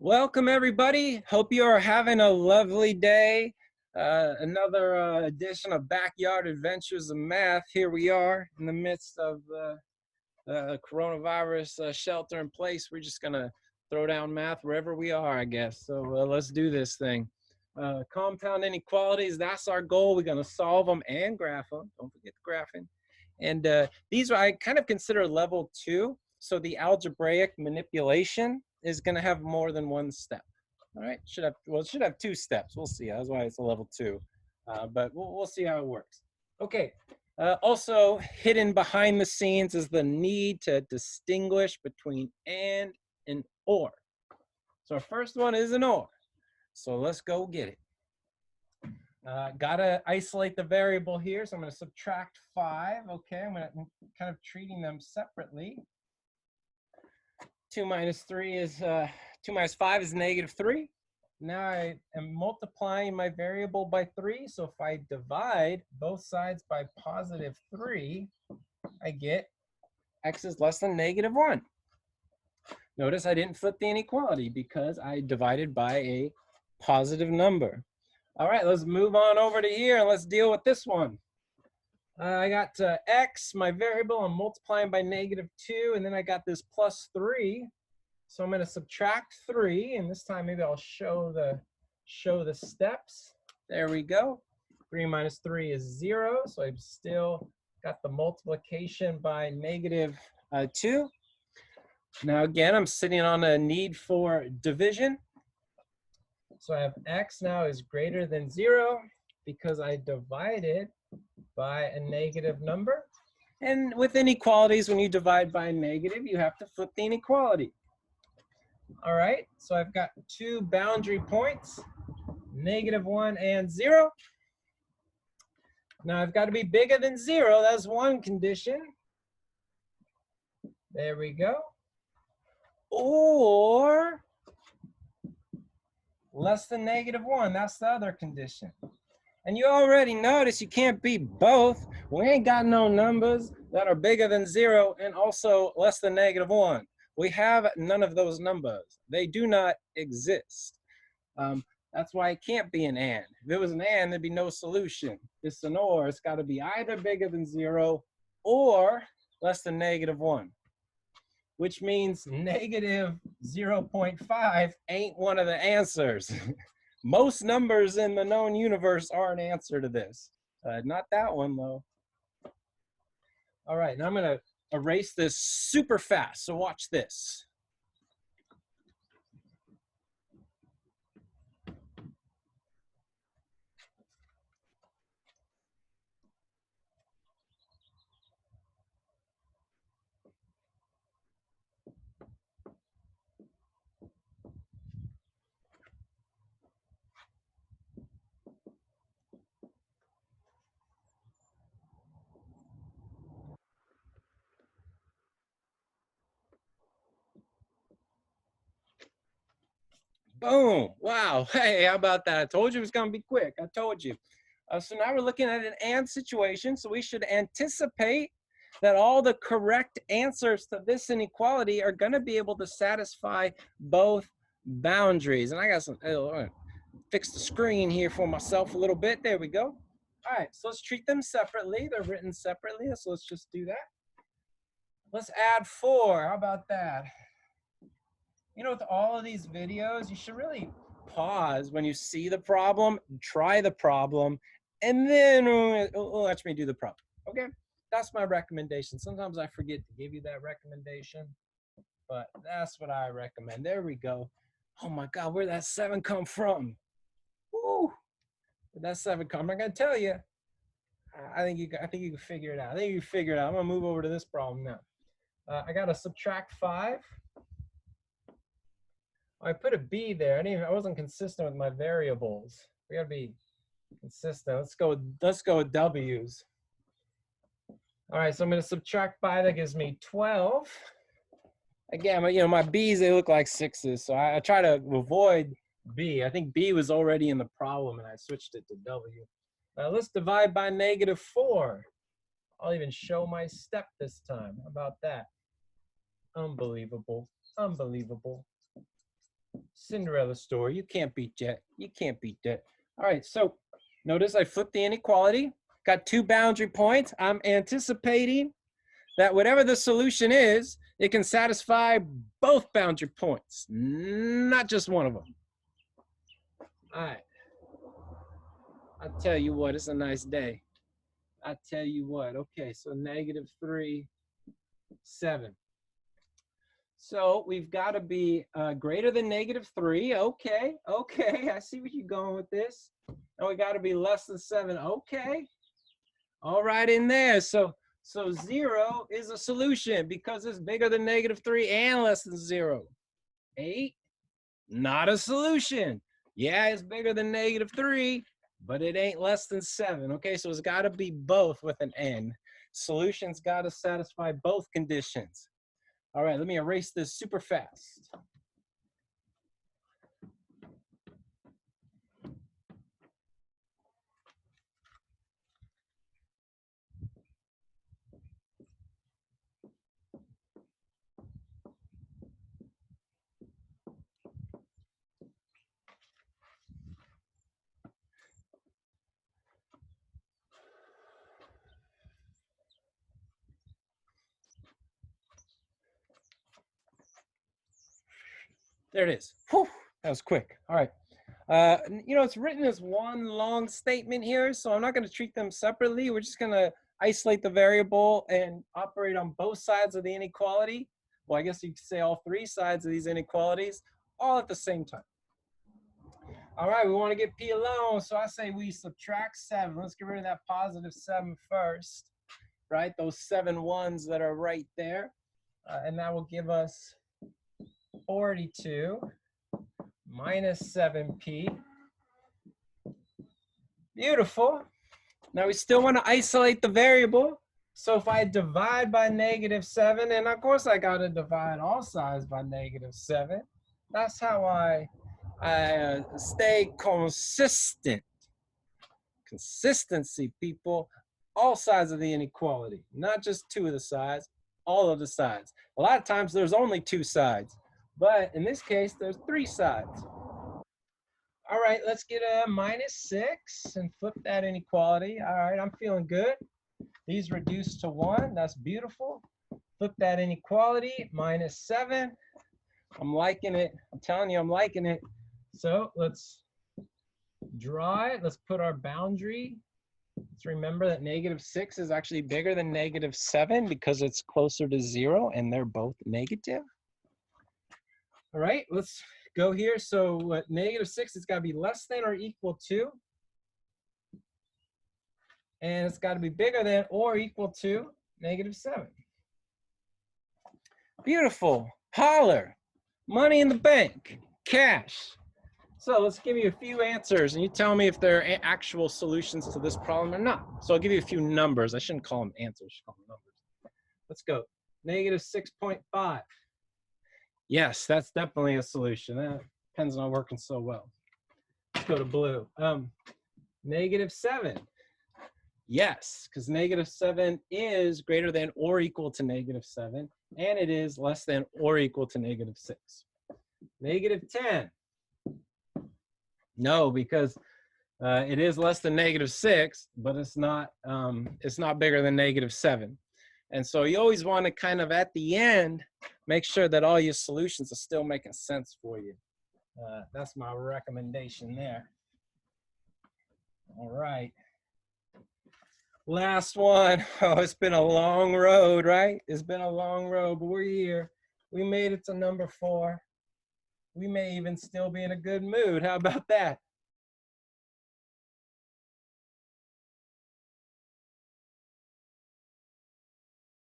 Welcome, everybody. Hope you are having a lovely day. Another edition of Backyard Adventures of Math. Here we are in the midst of the coronavirus shelter in place. We're just going to throw down math wherever we are, I guess. So let's do this thing. Compound inequalities, that's our goal. We're going to solve them and graph them. Don't forget the graphing. And these are, I kind of consider level 2. So the algebraic manipulation is going to have more than one step. All right, it should have 2 steps. We'll see. That's why it's a level 2, but we'll see how it works. Okay. Also hidden behind the scenes is the need to distinguish between and or. So our first one is an or. So let's go get it. Gotta isolate the variable here. So I'm going to subtract 5. Okay, I'm kind of treating them separately. 2 minus 3 is 2 minus 5 is -3. Now I am multiplying my variable by 3. So if I divide both sides by +3, I get x is less than -1. Notice I didn't flip the inequality because I divided by a positive number. All right, let's move on over to here and let's deal with this one. I got x, my variable, I'm multiplying by -2, and then I got this +3. So I'm going to subtract 3, and this time maybe I'll show the steps. There we go. 3 minus 3 is 0, so I've still got the multiplication by -2. Now again, I'm sitting on a need for division. So I have x now is greater than 0 because I divided by a negative number. And with inequalities, when you divide by a negative, you have to flip the inequality. All right, so I've got 2 boundary points, -1 and 0. Now I've got to be bigger than 0. That's one condition. There we go. Or less than -1. That's the other condition. And you already notice you can't be both. We ain't got no numbers that are bigger than 0 and also less than -1. We have none of those numbers. They do not exist. That's why it can't be an and. If it was an and, there'd be no solution. It's an or. It's got to be either bigger than 0 or less than -1, which means -0.5 ain't one of the answers. Most numbers in the known universe are an answer to this. Not that one, though. All right, now I'm going to erase this super fast, so watch this. Boom. Wow. Hey, how about that? I told you it was going to be quick. I told you. So now we're looking at an and situation. So we should anticipate that all the correct answers to this inequality are going to be able to satisfy both boundaries. And I got some, fix the screen here for myself a little bit. There we go. All right. So let's treat them separately. They're written separately. So let's just do that. Let's add 4. How about that? You know, with all of these videos, you should really pause when you see the problem, try the problem, and then let me do the problem. Okay? That's my recommendation. Sometimes I forget to give you that recommendation, but that's what I recommend. There we go. Oh my God, where'd that 7 come from? Woo! Where'd that 7 come? I'm not gonna tell you. I think you can figure it out. I think you can figure it out. I'm gonna move over to this problem now. I gotta subtract 5. I put a B there. I wasn't consistent with my variables. We gotta be consistent. Let's go with W's. All right, so I'm gonna subtract 5. That gives me 12. Again, you know, my B's, they look like 6s, so I try to avoid B. I think B was already in the problem, and I switched it to W. Let's divide by -4. I'll even show my step this time. How about that? Unbelievable. Unbelievable. Cinderella story. You can't beat that. You can't beat that. All right, so notice I flipped the inequality. Got 2 boundary points. I'm anticipating that whatever the solution is, it can satisfy both boundary points, not just one of them. All right. I'll tell you what, it's a nice day. I tell you what. Okay, so -3, 7. So we've got to be greater than -3. Okay, okay. I see what you're going with this. And we got to be less than 7. Okay. All right in there. So 0 is a solution because it's bigger than -3 and less than 0. 8, not a solution. Yeah, it's bigger than -3, but it ain't less than 7. Okay, so it's got to be both with an N. Solution's got to satisfy both conditions. All right, let me erase this super fast. There it is. Whew, that was quick. All right. You know, it's written as one long statement here, so I'm not going to treat them separately. We're just going to isolate the variable and operate on both sides of the inequality. Well, I guess you could say all 3 sides of these inequalities all at the same time. All right, we want to get P alone, so I say we subtract 7. Let's get rid of that +7 first, right? Those 7 ones that are right there. And that will give us 42 minus 7p. Beautiful. Now we still want to isolate the variable. So if I divide by -7, and of course I got to divide all sides by -7. That's how I stay consistent. Consistency, people. All sides of the inequality, not just 2 of the sides, all of the sides. A lot of times there's only 2 sides, but in this case, there's 3 sides. All right, let's get a -6 and flip that inequality. All right, I'm feeling good. These reduce to 1. That's beautiful. Flip that inequality, -7. I'm liking it. I'm telling you, I'm liking it. So let's draw it. Let's put our boundary. Let's remember that -6 is actually bigger than -7 because it's closer to 0 and they're both negative. All right, let's go here. So what, -6, it's got to be less than or equal to. And it's got to be bigger than or equal to -7. Beautiful. Holler. Money in the bank. Cash. So let's give you a few answers, and you tell me if there are actual solutions to this problem or not. So I'll give you a few numbers. I shouldn't call them answers, I should call them numbers. Let's go. -6.5. Yes, that's definitely a solution. That pen's not working so well. Let's go to blue. -7. Yes, because -7 is greater than or equal to -7, and it is less than or equal to -6. -10. No, because it is less than -6, but it's not bigger than -7. And so you always want to kind of at the end make sure that all your solutions are still making sense for you. That's my recommendation there. All right. Last one. Oh, it's been a long road, right? It's been a long road, but we're here. We made it to number 4. We may even still be in a good mood. How about that?